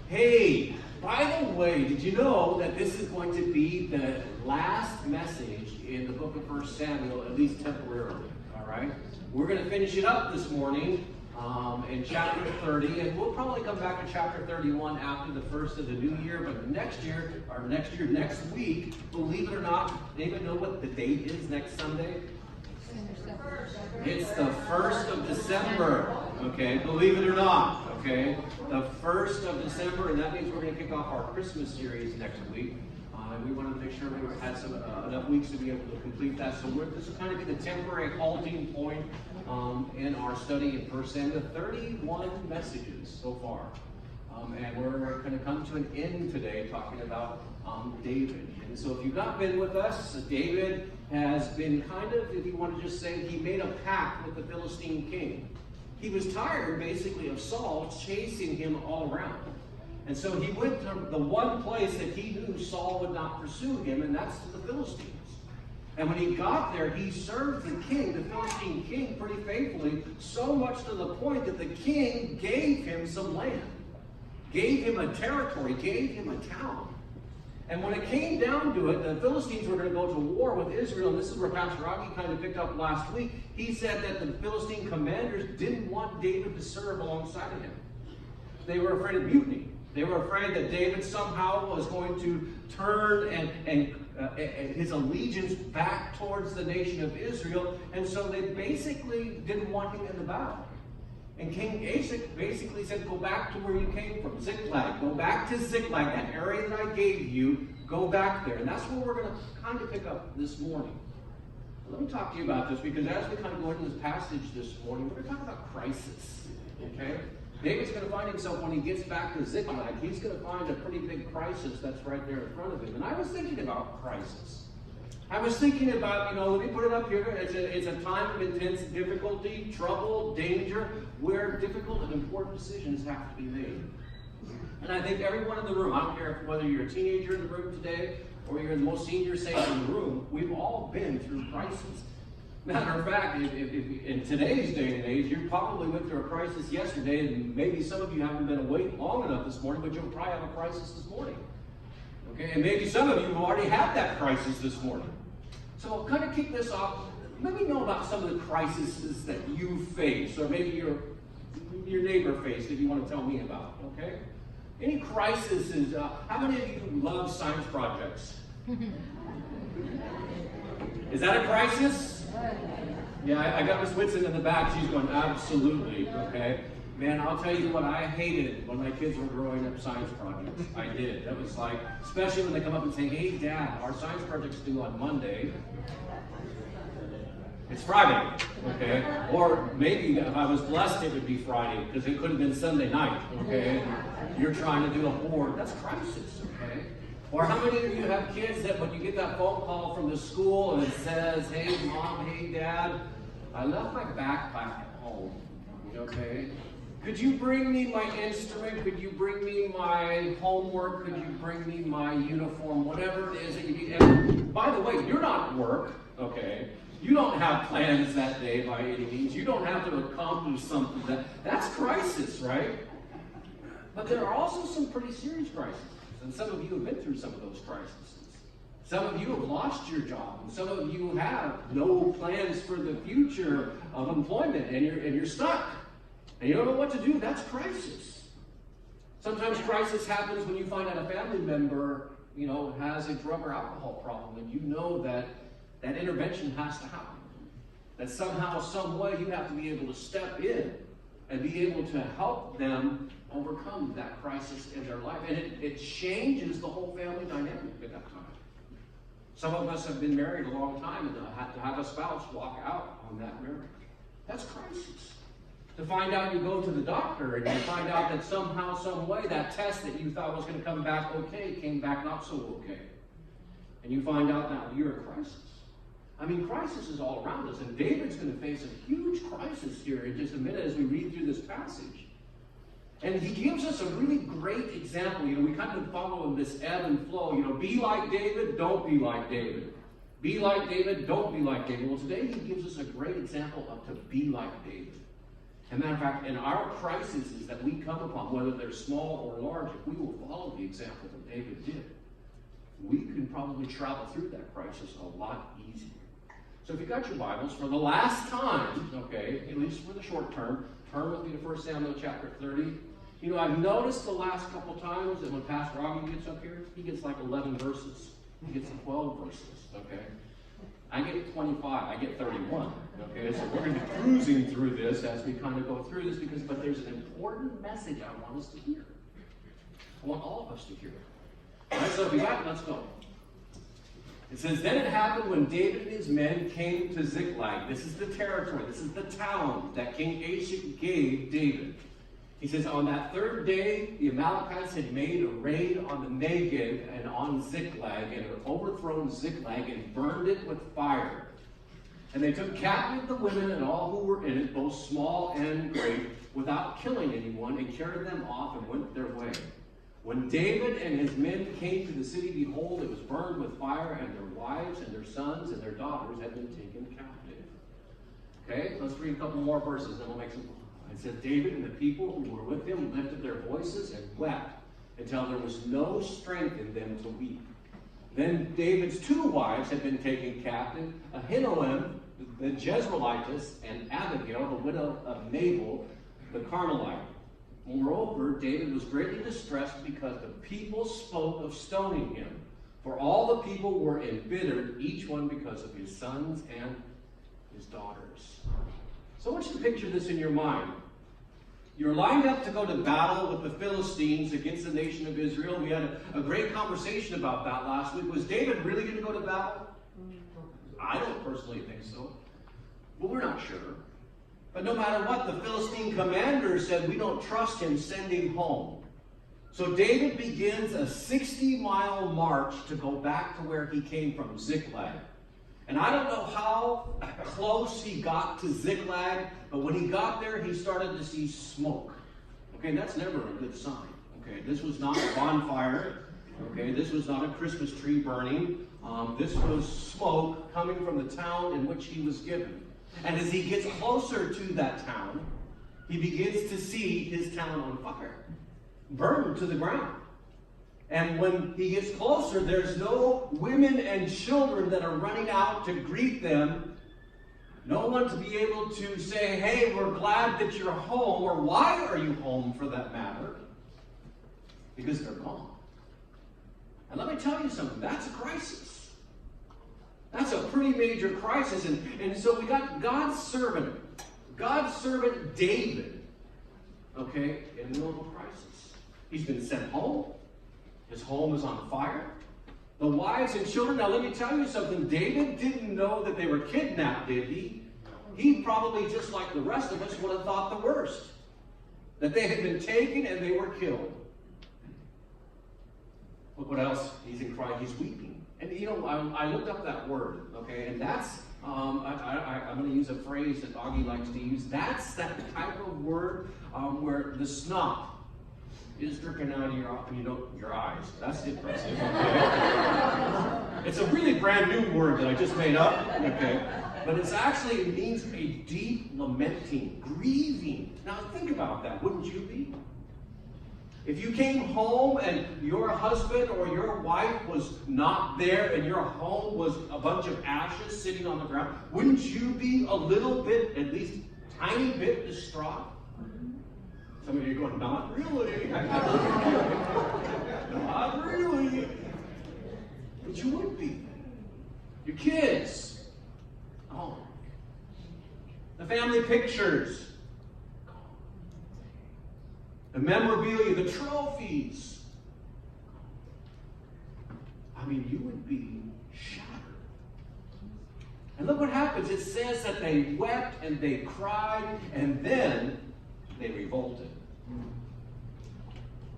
Hey, by the way, did you know that this is going to be the last message in the book of 1 Samuel, at least temporarily, all right? We're going to finish it up this morning in chapter 30, and we'll probably come back to chapter 31 after the first of the new year, but next week, believe it or not, anybody know what the date is next Sunday? It's the 1st of December, okay? Believe it or not, okay? The 1st of December, and that means we're going to kick off our Christmas series next week. And we want to make sure we had enough weeks to be able to complete that. So this will kind of be the temporary halting point in our study in 1 Samuel. 31 messages so far. And we're going to come to an end today talking about David. And so if you've not been with us, David has been kind of, if you want to just say, he made a pact with the Philistine king. He was tired, basically, of Saul chasing him all around. And so he went to the one place that he knew Saul would not pursue him, and that's to the Philistines. And when he got there, he served the king, the Philistine king, pretty faithfully, so much to the point that the king gave him some land, gave him a territory, gave him a town. And when it came down to it, the Philistines were going to go to war with Israel, and this is where Pastor Rocky kind of picked up last week. He said that the Philistine commanders didn't want David to serve alongside of him. They were afraid of mutiny. They were afraid that David somehow was going to turn and his allegiance back towards the nation of Israel, and so they basically didn't want him in the battle. And King Asa basically said, go back to where you came from, Ziklag. Go back to Ziklag, that area that I gave you. Go back there. And that's where we're going to kind of pick up this morning. Let me talk to you about this, because as we kind of go into this passage this morning, we're going to talk about crisis. Okay? David's going to find himself, when he gets back to Ziklag, he's going to find a pretty big crisis that's right there in front of him. And I was thinking about crisis. I was thinking about, let me put it up here. It's a time of intense difficulty, trouble, danger, where difficult and important decisions have to be made. And I think everyone in the room, I don't care whether you're a teenager in the room today or you're the most senior saint in the room, we've all been through crises. Matter of fact, if in today's day and age, you probably went through a crisis yesterday, and maybe some of you haven't been awake long enough this morning, but you'll probably have a crisis this morning. Okay, and maybe some of you have already had that crisis this morning. So I'll kind of kick this off. Let me know about some of the crises that you face, or maybe your neighbor faced, if you want to tell me about. Okay, any crises? How many of you love science projects? Is that a crisis? Yeah, I got Miss Whitson in the back. She's going, absolutely. Okay. Man, I'll tell you what, I hated when my kids were growing up science projects. I did. That was like, especially when they come up and say, hey, Dad, our science project's due on Monday. It's Friday, okay? Or maybe if I was blessed, it would be Friday, because it could have been Sunday night, okay? You're trying to do a board. That's crisis, okay? Or how many of you have kids that when you get that phone call from the school and it says, hey, Mom, hey, Dad, I left my backpack at home, okay? Could you bring me my instrument? Could you bring me my homework? Could you bring me my uniform? Whatever it is that you need. And by the way, you're not at work, okay? You don't have plans that day by any means. You don't have to accomplish something. That's crisis, right? But there are also some pretty serious crises. And some of you have been through some of those crises. Some of you have lost your job. And some of you have no plans for the future of employment. And you're stuck. And you don't know what to do. That's crisis. Sometimes crisis happens when you find out a family member, has a drug or alcohol problem, and you know that intervention has to happen. That somehow, some way, you have to be able to step in and be able to help them overcome that crisis in their life. And it changes the whole family dynamic at that time. Some of us have been married a long time and had to have a spouse walk out on that marriage. That's crisis. To find out, you go to the doctor and you find out that somehow, some way, that test that you thought was going to come back okay came back not so okay. And you find out now you're in crisis. I mean, crisis is all around us, and David's going to face a huge crisis here in just a minute as we read through this passage. And he gives us a really great example. We kind of follow this ebb and flow. Be like David, don't be like David. Be like David, don't be like David. Well, today he gives us a great example of to be like David. As a matter of fact, in our crises that we come upon, whether they're small or large, if we will follow the example that David did, we can probably travel through that crisis a lot easier. So if you got your Bibles, for the last time, okay, at least for the short term, turn with me to 1 Samuel chapter 30. You know, I've noticed the last couple times that when Pastor Augie gets up here, he gets like 11 verses. He gets 12 verses, okay? I get 25, I get 31, okay? So we're going to be cruising through this as we kind of go through this, but there's an important message I want us to hear. I want all of us to hear it. All right, so if you got it, let's go. It says, then it happened when David and his men came to Ziklag. This is the territory, this is the town that King Asa gave David. He says, on that third day, the Amalekites had made a raid on the Negev and on Ziklag, and had overthrown Ziklag and burned it with fire. And they took captive the women and all who were in it, both small and great, without killing anyone, and carried them off and went their way. When David and his men came to the city, behold, it was burned with fire, and their wives and their sons and their daughters had been taken captive. Okay, let's read a couple more verses, then we'll make some. It says, David and the people who were with him lifted their voices and wept until there was no strength in them to weep. Then David's two wives had been taken captive, Ahinoam the Jezreelitess, and Abigail, the widow of Nabal the Carmelite. Moreover, David was greatly distressed because the people spoke of stoning him. For all the people were embittered, each one because of his sons and his daughters. So I want you to picture this in your mind. You're lined up to go to battle with the Philistines against the nation of Israel. We had a great conversation about that last week. Was David really going to go to battle? I don't personally think so. But we're not sure. But no matter what, the Philistine commander said, we don't trust him, send him home. So David begins a 60-mile march to go back to where he came from, Ziklag. And I don't know how close he got to Ziklag, but when he got there, he started to see smoke. Okay, that's never a good sign. Okay, this was not a bonfire. Okay, this was not a Christmas tree burning. This was smoke coming from the town in which he was given. And as he gets closer to that town, he begins to see his town on fire, burned to the ground. And when he gets closer, there's no women and children that are running out to greet them. No one to be able to say, hey, we're glad that you're home, or why are you home for that matter? Because they're gone. And let me tell you something, that's a crisis. That's a pretty major crisis. And so we got God's servant David, okay, in the middle of a crisis. He's been sent home. His home is on fire. The wives and children. Now let me tell you something. David didn't know that they were kidnapped, did he? He probably, just like the rest of us, would have thought the worst. That they had been taken and they were killed. Look what else. He's in cry. He's weeping. And you know, I looked up that word, okay? And that's, I'm going to use a phrase that Augie likes to use. That's that type of word where the snot is dripping out of your eyes. That's impressive. Okay? It's a really brand new word that I just made up. Okay, but it means a deep lamenting, grieving. Now think about that. Wouldn't you be? If you came home and your husband or your wife was not there and your home was a bunch of ashes sitting on the ground, wouldn't you be a little bit, at least tiny bit, distraught? Some of you are going, not really. Not really. But you would be. Your kids. Oh. The family pictures. The memorabilia, the trophies. I mean, you would be shattered. And look what happens. It says that they wept and they cried, and then they revolted.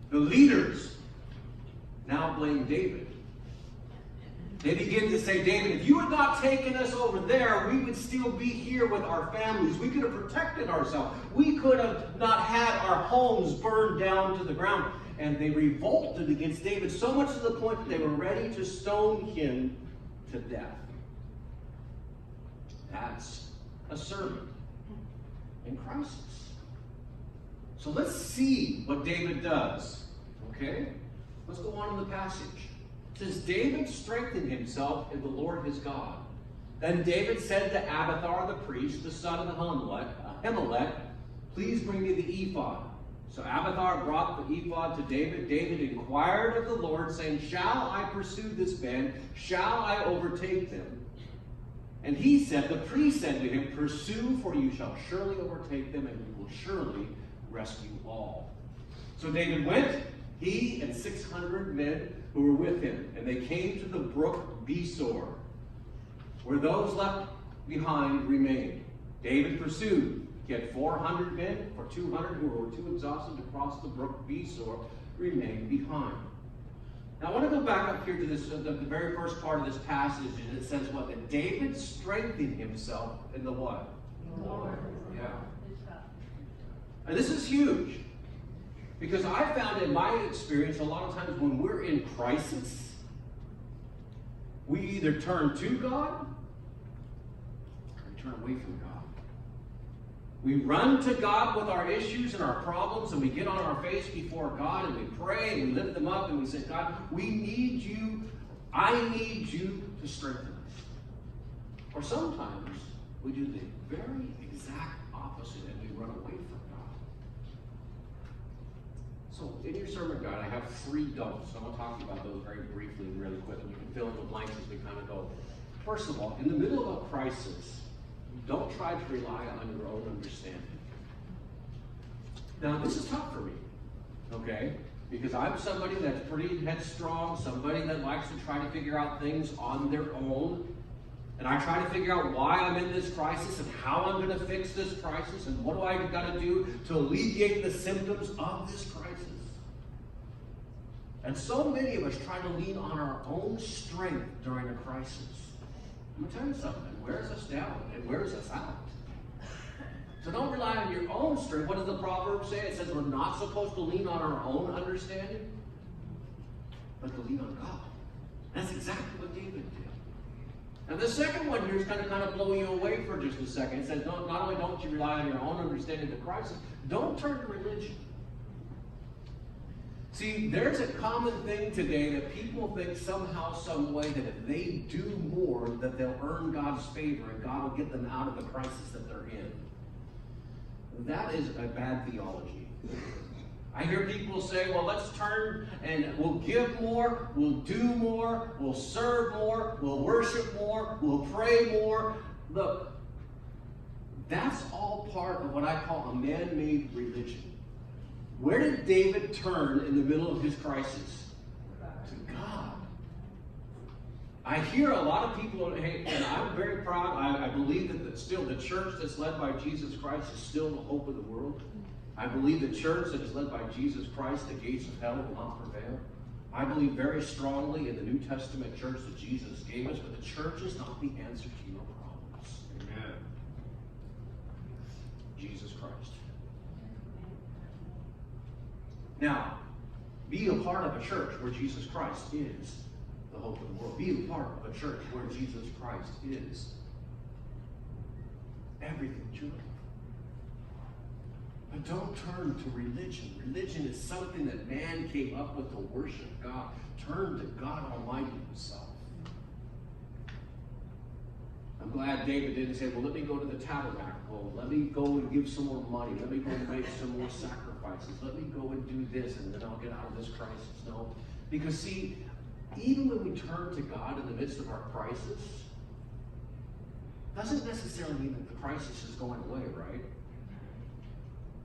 The leaders now blame David. They begin to say, David, if you had not taken us over there, we would still be here with our families. We could have protected ourselves. We could have not had our homes burned down to the ground. And they revolted against David so much to the point that they were ready to stone him to death. That's a servant in crisis. So let's see what David does. Okay? Let's go on in the passage. It says, David strengthened himself in the Lord his God. Then David said to Abiathar the priest, the son of Ahimelech, please bring me the ephod. So Abiathar brought the ephod to David. David inquired of the Lord, saying, shall I pursue this band? Shall I overtake them? And he said, the priest said to him, pursue, for you shall surely overtake them, and you will surely rescue all. So David went, he and 600 men who were with him, and they came to the brook Besor, where those left behind remained. David pursued. He had 400 men, for 200 who were too exhausted to cross the brook Besor remained behind. Now I want to go back up here to this, the very first part of this passage, and it says what? That David strengthened himself in the what? Lord. Yeah. And this is huge. Because I found in my experience, a lot of times when we're in crisis, we either turn to God or we turn away from God. We run to God with our issues and our problems, and we get on our face before God, and we pray, and we lift them up, and we say, God, we need you. I need you to strengthen us. Or sometimes we do the very exact opposite, and we run away from God. So in your sermon guide, I have 3 don'ts. I want to talk about those very briefly and really quick, and you can fill in the blanks as we kind of go. First of all, in the middle of a crisis, don't try to rely on your own understanding. Now, this is tough for me, okay? Because I'm somebody that's pretty headstrong, somebody that likes to try to figure out things on their own. And I try to figure out why I'm in this crisis and how I'm going to fix this crisis and what do I got to do to alleviate the symptoms of this crisis. And so many of us try to lean on our own strength during a crisis. I'm going to tell you something. It wears us down. It wears us out. So don't rely on your own strength. What does the proverb say? It says we're not supposed to lean on our own understanding, but to lean on God. That's exactly what David did. Now the second one here is going to kind of blow you away for just a second. It says not only don't you rely on your own understanding of the crisis, don't turn to religion. See, there's a common thing today that people think somehow, some way, that if they do more, that they'll earn God's favor and God will get them out of the crisis that they're in. That is a bad theology. I hear people say, well, let's turn and we'll give more, we'll do more, we'll serve more, we'll worship more, we'll pray more. Look, that's all part of what I call a man-made religion. Where did David turn in the middle of his crisis? To God. I hear a lot of people, and I'm very proud, I believe that still the church that's led by Jesus Christ is still the hope of the world. I believe the church that is led by Jesus Christ, the gates of hell will not prevail. I believe very strongly in the New Testament church that Jesus gave us, but the church is not the answer to your problems. Amen. Jesus Christ. Now, be a part of a church where Jesus Christ is the hope of the world. Be a part of a church where Jesus Christ is everything that you're looking for. But don't turn to religion. Religion is something that man came up with to worship God. Turn to God Almighty himself. I'm glad David didn't say, well, let me go to the tabernacle. Let me go and give some more money. Let me go and make some more sacrifices. Let me go and do this, and then I'll get out of this crisis. No. Because, see, even when we turn to God in the midst of our crisis, doesn't necessarily mean that the crisis is going away, right?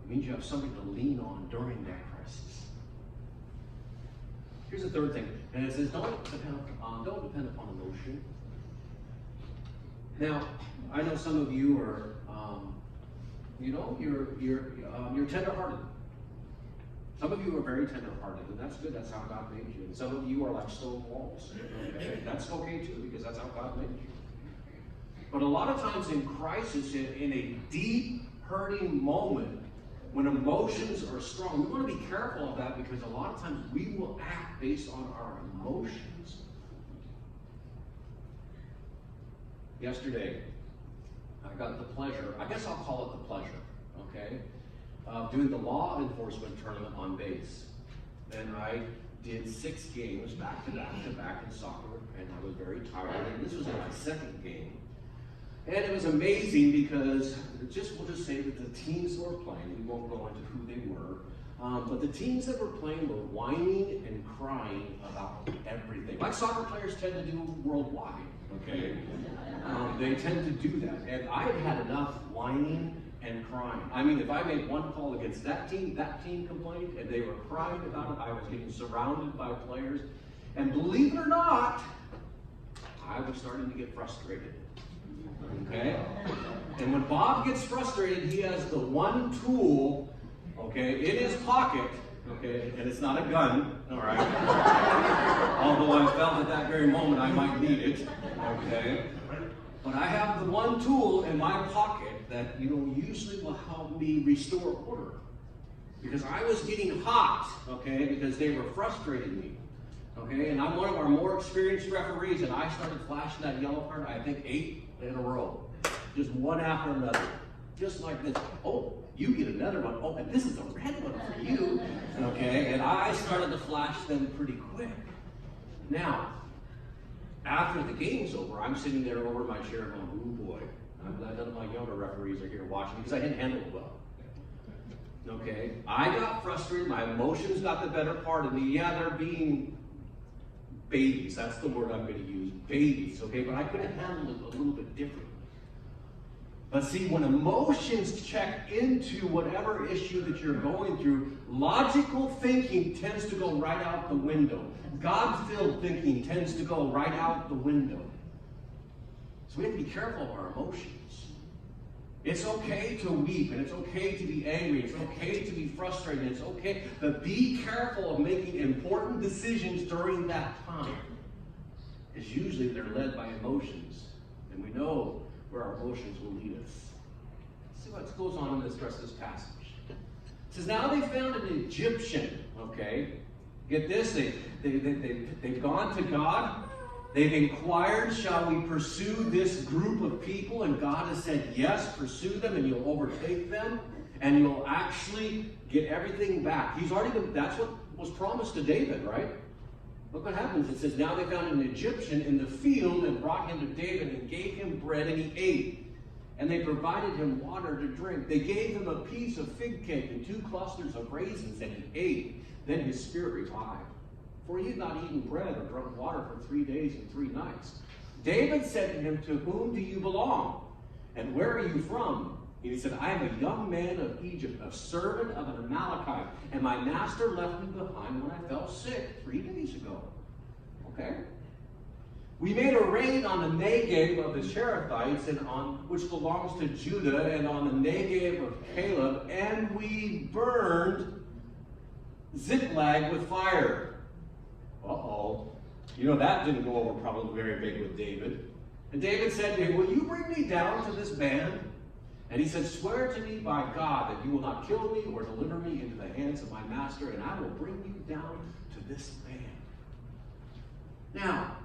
It means you have something to lean on during that crisis. Here's the third thing, and it says don't depend upon emotion. Now, I know some of you are, you're tender-hearted. Some of you are very tender-hearted, and that's good. That's how God made you. And some of you are like stone walls. Okay? That's okay too, because that's how God made you. But a lot of times in crisis, in a deep hurting moment, when emotions are strong, we want to be careful of that, because a lot of times we will act based on our emotions. Yesterday, I got the pleasure, I guess I'll call it the pleasure, okay? doing the law enforcement tournament on base. And I did 6 games back to back to back in soccer, and I was very tired. And this was my 2nd game. And it was amazing because we'll just say that the teams that were playing, we won't go into who they were, but the teams that were playing were whining and crying about everything. Like soccer players tend to do worldwide, okay? They tend to do that. And I had enough whining and crying. I mean, if I made one call against that team complained, and they were crying about it. I was getting surrounded by players. And believe it or not, I was starting to get frustrated. Okay? And when Bob gets frustrated, he has the one tool, okay, in his pocket, okay, and it's not a gun, all right? Although I felt at that very moment I might need it, okay? But I have the one tool in my pocket that, usually will help me restore order. Because I was getting hot, okay, because they were frustrating me. Okay, and I'm one of our more experienced referees, and I started flashing that yellow card, I think 8 in a row. Just one after another. Just like this. Oh, you get another one. Oh, and this is a red one for you. Okay, and I started to flash them pretty quick. Now, after the game's over, I'm sitting there over my chair going, oh boy, I'm glad none of my younger referees are here watching because I didn't handle it well. Okay, I got frustrated, my emotions got the better part of me. Yeah, they're being babies, that's the word I'm going to use, babies, okay? But I could have handled it a little bit differently. But see, when emotions check into whatever issue that you're going through, logical thinking tends to go right out the window. God-filled thinking tends to go right out the window. So we have to be careful of our emotions. It's okay to weep, and it's okay to be angry, it's okay to be frustrated, it's okay, but be careful of making important decisions during that time. Because usually they're led by emotions, and we know where our emotions will lead us. Let's see what goes on in this rest of this passage. It says, now they found an Egyptian, okay? Get this, they've gone to God. They've inquired, shall we pursue this group of people? And God has said, yes, pursue them, and you'll overtake them, and you'll actually get everything back. That's what was promised to David, right? Look what happens. It says, now they found an Egyptian in the field and brought him to David and gave him bread, and he ate. And they provided him water to drink. They gave him a piece of fig cake and 2 clusters of raisins, and he ate. Then his spirit revived. For he had not eaten bread or drunk water for 3 days and 3 nights. David said to him, to whom do you belong? And where are you from? And he said, I am a young man of Egypt, a servant of an Amalekite, and my master left me behind when I fell sick 3 days ago. Okay? We made a raid on the Negev of the Cherethites, and which belongs to Judah, and on the Negev of Caleb, and we burned Ziklag with fire. Uh-oh. That didn't go over probably very big with David. And David said to him, will you bring me down to this band? And he said, swear to me by God that you will not kill me or deliver me into the hands of my master, and I will bring you down to this band. Now,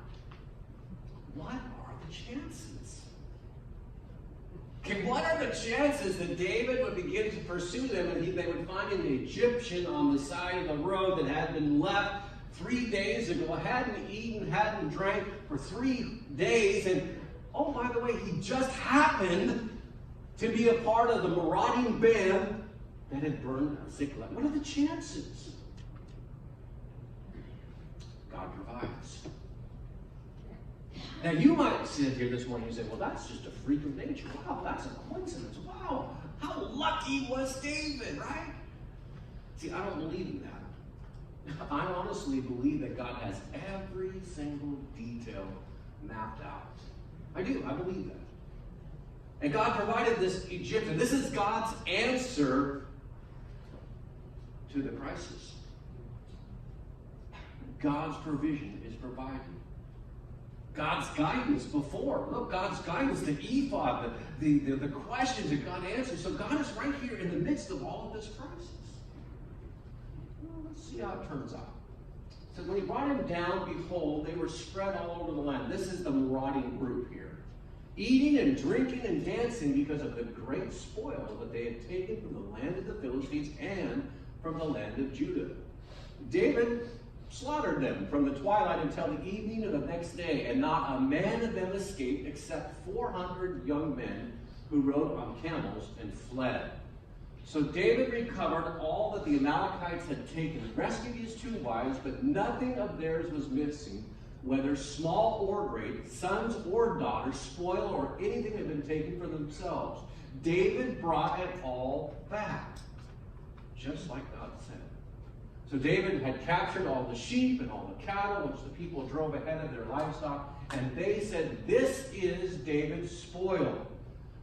what are the chances? Okay, what are the chances that David would begin to pursue them and they would find an Egyptian on the side of the road that had been left 3 days ago, hadn't eaten, hadn't drank for 3 days, and oh, by the way, he just happened to be a part of the marauding band that had burned Ziklag. What are the chances? God provides. Now, you might sit here this morning and say, well, that's just a freak of nature. Wow, that's a coincidence. Wow, how lucky was David, right? See, I don't believe in that. I honestly believe that God has every single detail mapped out. I do. I believe that. And God provided this Egyptian. This is God's answer to the crisis. God's provision is provided. God's guidance before. Look, God's guidance, the ephod, the questions that God answers. So God is right here in the midst of all of this crisis. Well, let's see how it turns out. So when he brought him down, behold, they were spread all over the land. This is the marauding group here. eating and drinking and dancing because of the great spoil that they had taken from the land of the Philistines and from the land of Judah. David slaughtered them from the twilight until the evening of the next day, and not a man of them escaped except 400 young men who rode on camels and fled. So David recovered all that the Amalekites had taken, rescued his 2 wives, but nothing of theirs was missing, whether small or great, sons or daughters, spoil or anything had been taken for themselves. David brought it all back, just like God said. So David had captured all the sheep and all the cattle, which the people drove ahead of their livestock, and they said, "This is David's spoil."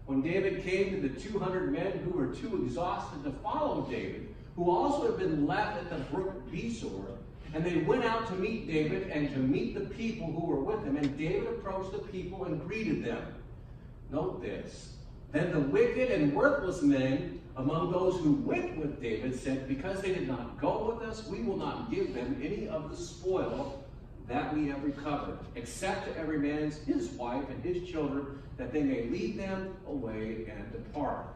When David came to the 200 men who were too exhausted to follow David, who also had been left at the brook Besor, and they went out to meet David and to meet the people who were with him, and David approached the people and greeted them. Note this. Then the wicked and worthless men among those who went with David said, "Because they did not go with us, we will not give them any of the spoil that we have recovered, except to every man his wife and his children, that they may lead them away and depart."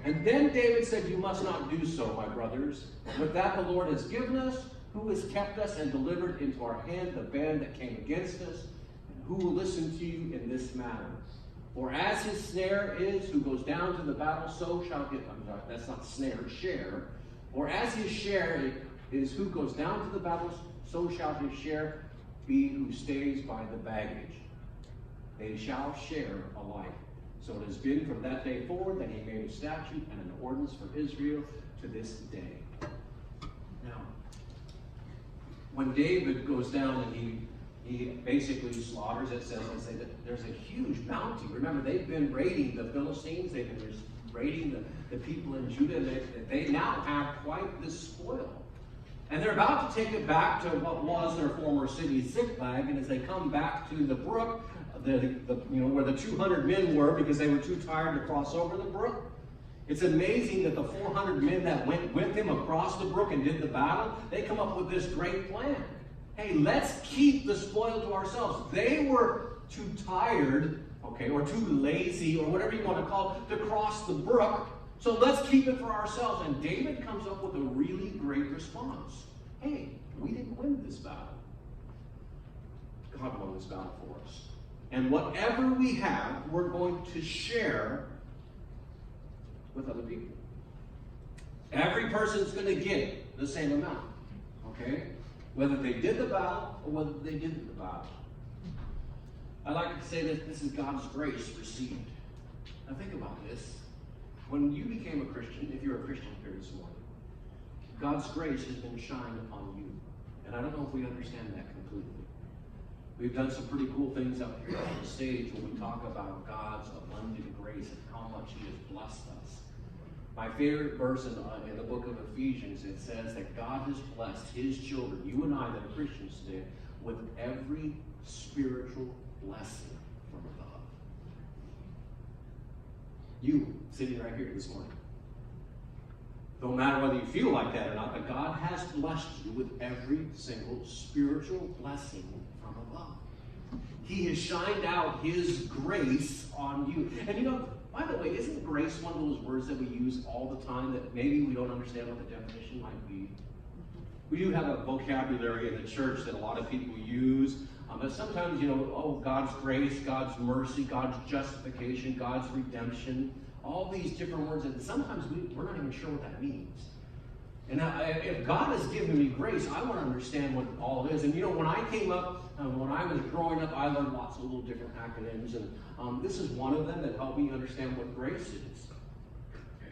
And then David said, "You must not do so, my brothers. With that the Lord has given us, who has kept us and delivered into our hand the band that came against us, and who will listen to you in this matter? For as his snare is, who goes down to the battle, so shall his," that's not snare, share. "For as his share is, who goes down to the battle, so shall his share be, who stays by the baggage. They shall share alike. So it has been from that day forward that he made a statute and an ordinance for Israel to this day." Now, when David goes down and he basically slaughters, it says that there's a huge bounty. Remember, they've been raiding the Philistines, they've been raiding the people in Judah, and they now have quite this spoil. And they're about to take it back to what was their former city, Ziklag, and as they come back to the brook, where the 200 men were, because they were too tired to cross over the brook, it's amazing that the 400 men that went with him across the brook and did the battle, they come up with this great plan. Hey, let's keep the spoil to ourselves. They were too tired, or too lazy, or whatever you want to call it, to cross the brook. So let's keep it for ourselves. And David comes up with a really great response. Hey, we didn't win this battle. God won this battle for us. And whatever we have, we're going to share with other people. Every person's going to get the same amount. Okay? Whether they did the battle or whether they didn't the battle. I like to say that this is God's grace received. Now think about this. When you became a Christian, if you're a Christian here this morning, God's grace has been shined upon you. And I don't know if we understand that completely. We've done some pretty cool things up here on the stage when we talk about God's abundant grace and how much he has blessed us. My favorite verse in the book of Ephesians, it says that God has blessed his children, you and I that are Christians today, with every spiritual blessing from above. You, sitting right here this morning. Don't matter whether you feel like that or not, but God has blessed you with every single spiritual blessing from above. He has shined out his grace on you. And by the way, isn't grace one of those words that we use all the time that maybe we don't understand what the definition might be? We do have a vocabulary in the church that a lot of people use. But sometimes, God's grace, God's mercy, God's justification, God's redemption, all these different words, and sometimes we're not even sure what that means. And if God has given me grace, I want to understand what all it is. And when I came up, when I was growing up, I learned lots of little different acronyms, and this is one of them that helped me understand what grace is.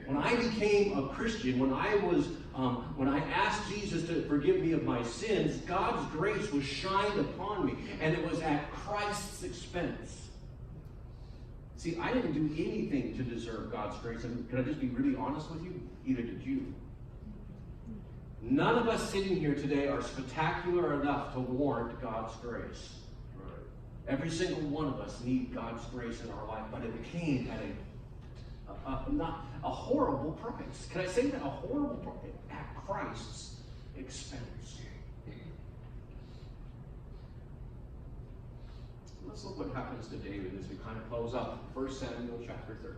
When I became a Christian, when I asked Jesus to forgive me of my sins, God's grace was shined upon me, and it was at Christ's expense. See, I didn't do anything to deserve God's grace, and can I just be really honest with you? Neither did you. None of us sitting here today are spectacular enough to warrant God's grace. Right. Every single one of us need God's grace in our life, but it came at not a horrible price. Can I say that? A horrible price at Christ's expense. let's look what happens to David as we kind of close up 1 Samuel chapter 30.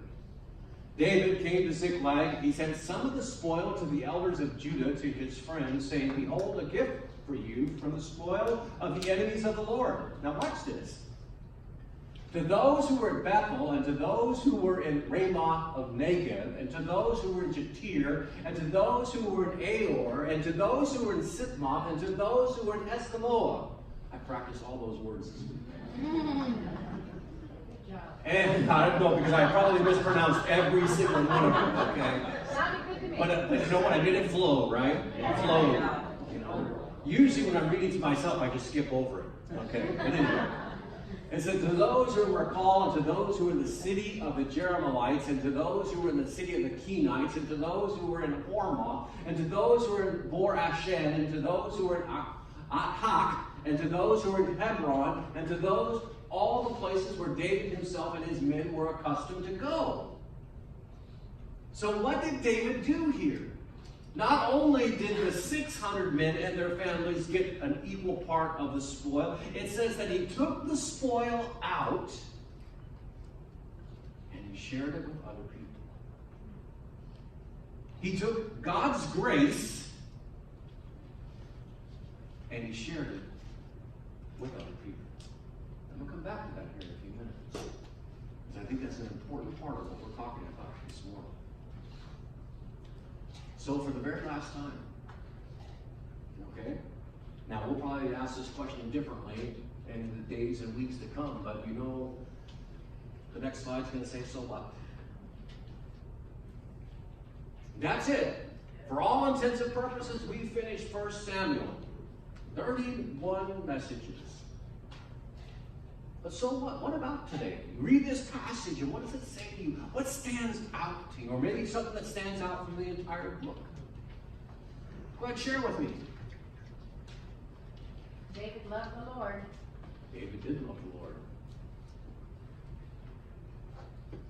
David came to Ziklag. He sent some of the spoil to the elders of Judah, to his friends, saying, behold, a gift for you from the spoil of the enemies of the Lord. Now watch this. To those who were at Bethel, and to those who were in Ramoth of Negev, and to those who were in Jatir, and to those who were in Aor, and to those who were in Sitmoth, and to those who were in Eshtemoa. I practiced all those words this week. And I don't know, because I probably mispronounced every single one of them, okay? But you know what? I did it flow, right? It flowed. You know? Usually when I'm reading to myself, I just skip over it, okay? But anyway. It said, to those who were called, and to those who were in the city of the Jerahmeelites, and to those who were in the city of the Kenites, and to those who were in Hormah, and to those who were in Bor Ashen, and to those who were in Athak, and to those who were in Hebron, and to those, all the places where David himself and his men were accustomed to go. So what did David do here? Not only did the 600 men and their families get an equal part of the spoil, it says that he took the spoil out and he shared it with other people. He took God's grace and he shared it with other people. And we'll come back to that here in a few minutes, because I think that's an important part of what we're talking about this morning. So for the very last time, okay? Now we'll probably ask this question differently in the days and weeks to come, but you know, the next slide's going to say, so what? That's it. For all intents and purposes, we finished 1 Samuel. 31 messages. But so what? What about today? You read this passage, and what does it say to you? What stands out to you? Or maybe something that stands out from the entire book. Go ahead, share with me. David loved the Lord. David did love the Lord.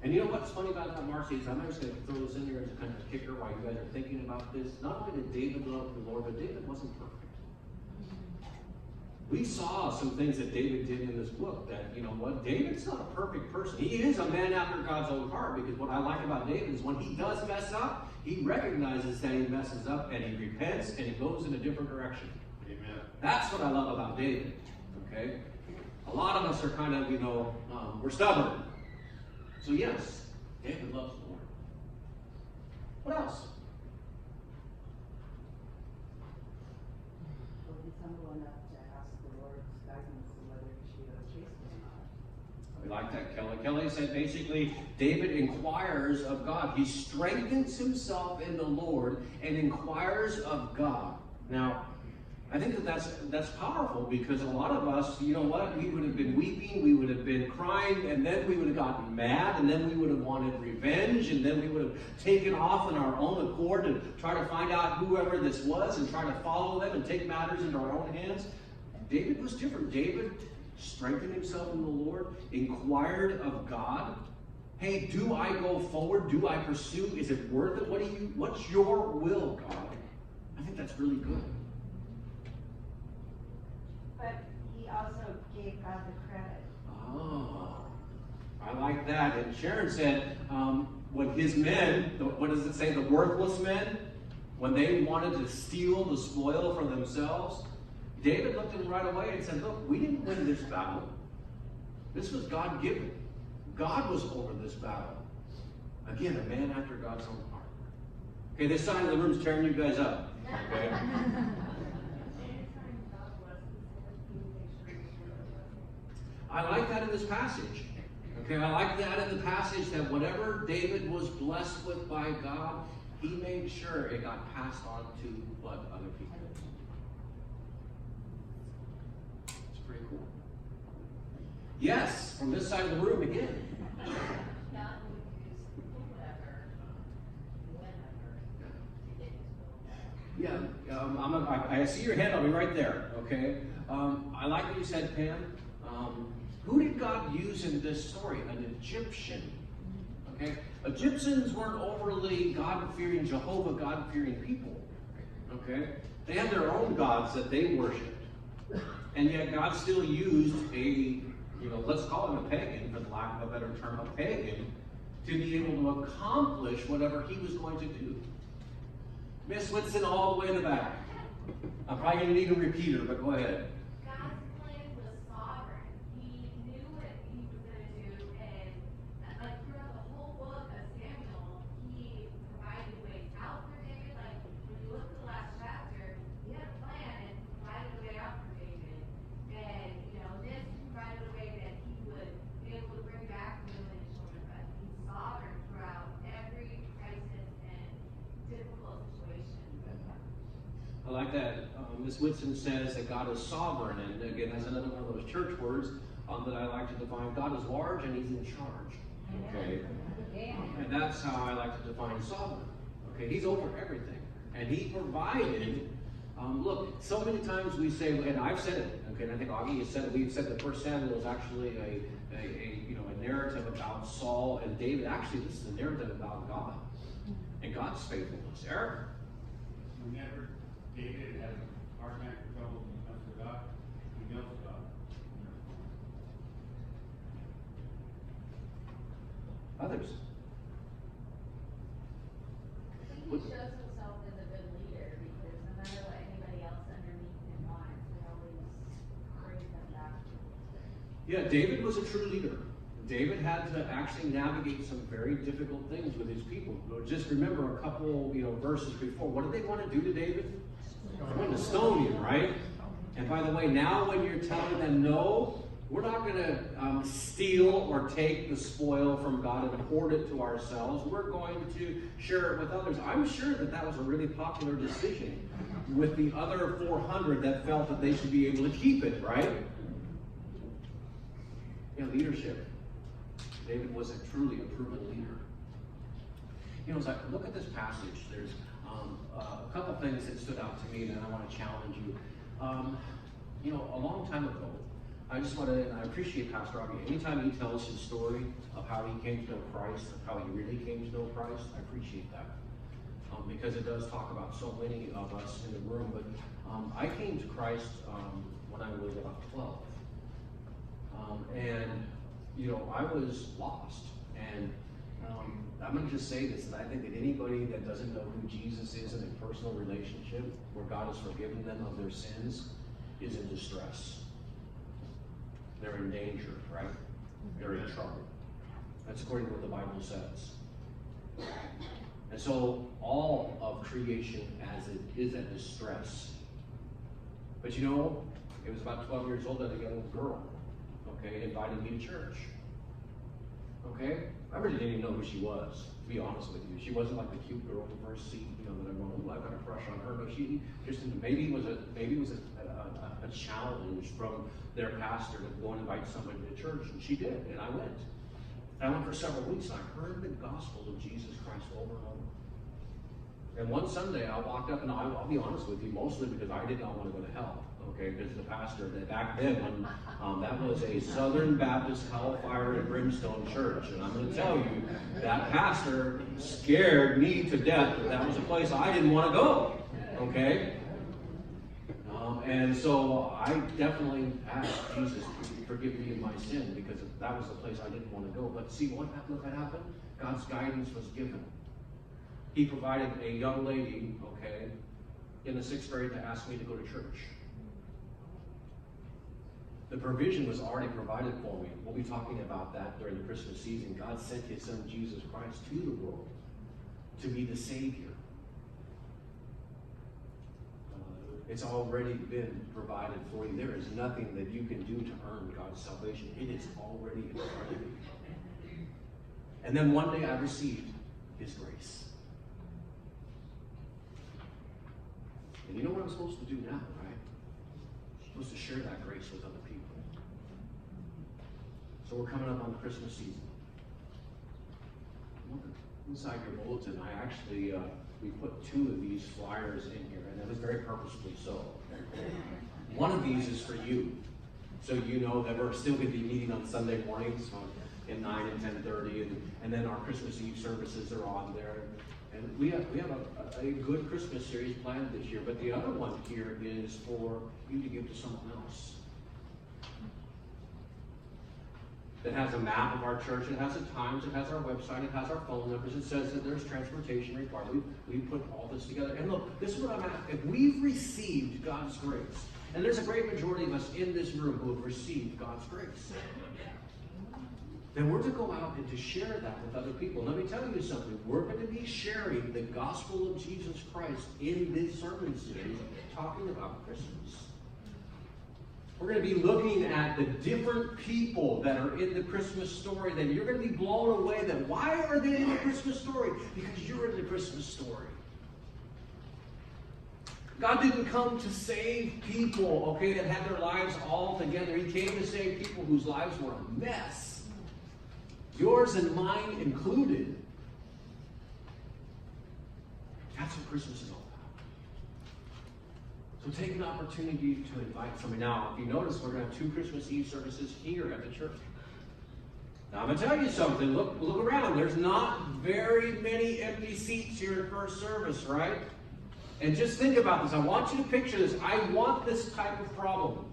And you know what's funny about that, Marcy, is I'm just going to throw this in here as a kind of kicker while you guys are thinking about this. Not only did David love the Lord, but David wasn't perfect. We saw some things that David did in this book that, you know what, David's not a perfect person. He is a man after God's own heart, because what I like about David is when he does mess up, he recognizes that he messes up and he repents and he goes in a different direction. Amen. That's what I love about David, okay? A lot of us are kind of, you know, we're stubborn. So yes, David loves the Lord. What else? We like that, Kelly. Kelly said basically, David inquires of God. He strengthens himself in the Lord and inquires of God. Now, I think that's powerful, because a lot of us, you know what, we would have been weeping, we would have been crying, and then we would have gotten mad, and then we would have wanted revenge, and then we would have taken off on our own accord to try to find out whoever this was and try to follow them and take matters into our own hands. David was different. David strengthened himself in the Lord, inquired of God. Hey, do I go forward? Do I pursue? Is it worth it? What's your will, God? I think that's really good. But he also gave God the credit. Oh, I like that. And Sharon said, when his men, what does it say, the worthless men, when they wanted to steal the spoil for themselves, David looked at him right away and said, look, we didn't win this battle. This was God-given. God was over this battle. Again, a man after God's own heart. Okay, this side of the room's tearing you guys up. Okay? I like that in this passage. Okay, I like that in the passage that whatever David was blessed with by God, he made sure it got passed on to what other people. It's pretty cool. Yes, from this side of the room again. Yeah, I see your hand. I'll be right there. Okay. I like what you said, Pam. Who did God use in this story? An Egyptian. Okay? Egyptians weren't overly God-fearing, Jehovah God-fearing people. Okay? They had their own gods that they worshipped. And yet God still used a let's call him a pagan, for the lack of a better term, a pagan, to be able to accomplish whatever he was going to do. Miss Whitson, all the way in the back. I'm probably going to need a repeater, but go ahead. God's plan was sovereign. He knew what he was going to do, and like throughout the whole book of Samuel, he provided ways out for David. Like when you look at the last chapter, he had a plan and provided a way out for David. And this provided a way that he would be able to bring back women and children. But he's sovereign throughout every crisis and difficult situation. I like that. Ms. Whitson says that God is sovereign, and again, that's another one of those church words that I like to define. God is large and he's in charge. Okay? And that's how I like to define sovereign. Okay? He's over everything. And he provided, look, so many times we say, and I've said it, okay, and I think Augie has said it, we've said that 1 Samuel is actually a narrative about Saul and David. Actually, this is a narrative about God and God's faithfulness. Eric? Whenever David has a hard time for trouble when he comes to God, he knows God. Others? I think he shows himself as a good leader because no matter what anybody else underneath him wants, he always brings them back. Yeah, David was a true leader. David had to actually navigate some very difficult things with his people. Just remember a couple, verses before. What did they want to do to David? They wanted to stone him, right? And by the way, now when you're telling them, no, we're not going to steal or take the spoil from God and hoard it to ourselves. We're going to share it with others. I'm sure that was a really popular decision with the other 400 that felt that they should be able to keep it, right? Yeah, leadership. David was truly a proven leader. As I look at this passage, there's a couple things that stood out to me that I want to challenge you. A long time ago, I appreciate Pastor Augie. Anytime he tells his story of how he came to know Christ, of how he really came to know Christ, I appreciate that. Because it does talk about so many of us in the room. But I came to Christ when I was about 12. I was lost. And I'm going to just say this, that I think that anybody that doesn't know who Jesus is in a personal relationship, where God has forgiven them of their sins, is in distress. They're in danger, right? They're in trouble. That's according to what the Bible says. And so all of creation as it is at distress. But it was about 12 years old that a young girl, invited me to church. I really didn't even know who she was, to be honest with you. She wasn't like the cute girl in the first seat, that I'm going, I've got a crush on her. But she just maybe it was a challenge from their pastor to go and invite somebody to church, and she did, and I went. And I went for several weeks, and I heard the gospel of Jesus Christ over and over. And one Sunday, I walked up, and I'll be honest with you, mostly because I did not want to go to hell. Because the pastor, back then, that was a Southern Baptist hellfire and brimstone church. And I'm going to tell you, that pastor scared me to death, but that was a place I didn't want to go. And so I definitely asked Jesus to forgive me of my sin, because that was the place I didn't want to go. But see, what happened? God's guidance was given. He provided a young lady, in the 6th grade to ask me to go to church. The provision was already provided for me. We'll be talking about that during the Christmas season. God sent his son, Jesus Christ, to the world to be the Savior. It's already been provided for you. There is nothing that you can do to earn God's salvation. It is already in front of you. And then one day I received his grace. And you know what I'm supposed to do now, right? I'm supposed to share that grace with other people. So we're coming up on the Christmas season. Look inside your bulletin, I actually, we put 2 of these flyers in here, and that was very purposefully so. One of these is for you. So you know that we're still going to be meeting on Sunday mornings at 9 and 10:30, and then our Christmas Eve services are on there. And we have a good Christmas series planned this year, but the other one here is for you to give to someone else. that has a map of our church. It has the times, it has our website, it has our phone numbers. It says that there's transportation required. We put all this together. And look, this is what I'm asking. If we've received God's grace, and there's a great majority of us in this room who have received God's grace, then we're to go out and to share that with other people. Let me tell you something. We're going to be sharing the gospel of Jesus Christ in this sermon series, talking about Christmas. We're going to be looking at the different people that are in the Christmas story. That you're going to be blown away. That why are they in the Christmas story? Because you're in the Christmas story. God didn't come to save people, okay, that had their lives all together. He came to save people whose lives were a mess. Yours and mine included. That's what Christmas is all about. So take an opportunity to invite somebody. Now, if you notice, we're going to have 2 Christmas Eve services here at the church. Now, I'm going to tell you something. Look around. There's not very many empty seats here at first service, right? And just think about this. I want you to picture this. I want this type of problem.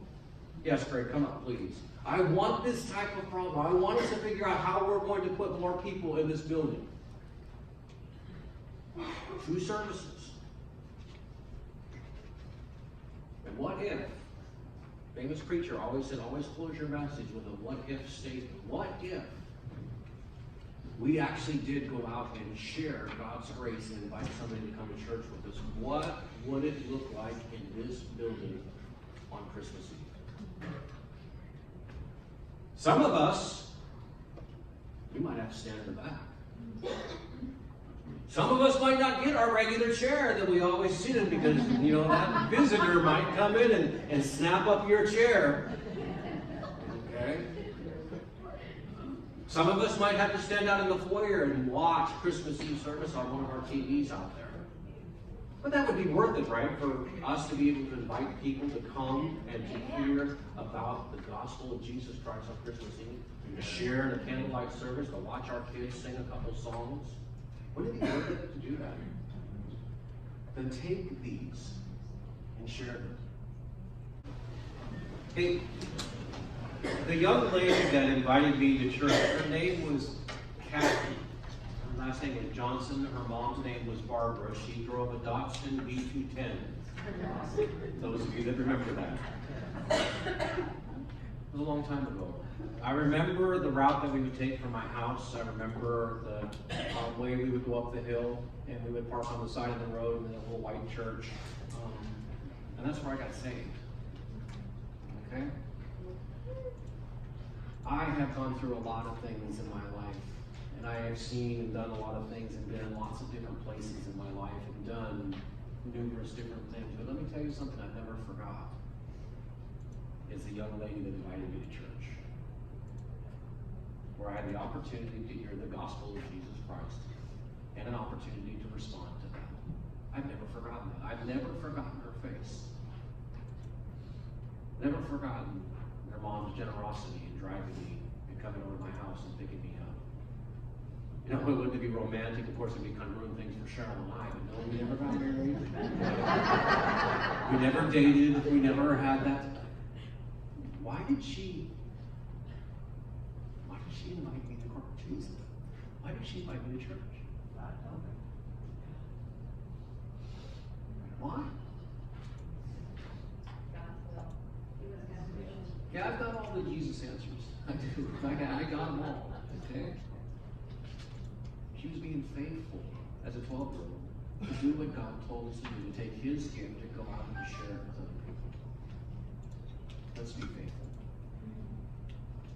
Yes, Craig, come up, please. I want this type of problem. I want us to figure out how we're going to put more people in this building. 2 services. And what if? Famous preacher always said, always close your message with a what if statement. What if we actually did go out and share God's grace and invite somebody to come to church with us? What would it look like in this building on Christmas Eve? Some of us, we might have to stand in the back. Some of us might not get our regular chair that we always sit in because, that visitor might come in and snap up your chair. Okay? Some of us might have to stand out in the foyer and watch Christmas Eve service on one of our TVs out there. But that would be worth it, right? For us to be able to invite people to come and to hear about the gospel of Jesus Christ on Christmas Eve, to share in a candlelight service, to watch our kids sing a couple songs. Wouldn't it be worth it to do that? Then take these and share them. Hey, the young lady that invited me to church, her name was Kathy. Her last name was Johnson. Her mom's name was Barbara. She drove a Datsun B210. Those of you that remember that. It was a long time ago. I remember the route that we would take from my house. I remember the way we would go up the hill, and we would park on the side of the road in a little white church. And that's where I got saved. Okay? I have gone through a lot of things in my life, and I have seen and done a lot of things and been in lots of different places in my life and done numerous different things. But let me tell you something I never forgot. Is the young lady that invited me to church, where I had the opportunity to hear the gospel of Jesus Christ and an opportunity to respond to that. I've never forgotten that. I've never forgotten her face. Never forgotten her mom's generosity in driving me and coming over to my house and picking me up. Wouldn't it be romantic? Of course, it'd be kind of ruin things for Cheryl and I, but no, we never got married. We never dated. We never had that. Why did she invite me to church? Why did she invite me to church? Why? Yeah, I've got all the Jesus answers. I do. I got them all. Okay? She was being faithful as a 12-year-old to do what God told us to do, to take His gift to go out and share it with other people. Let's be faithful.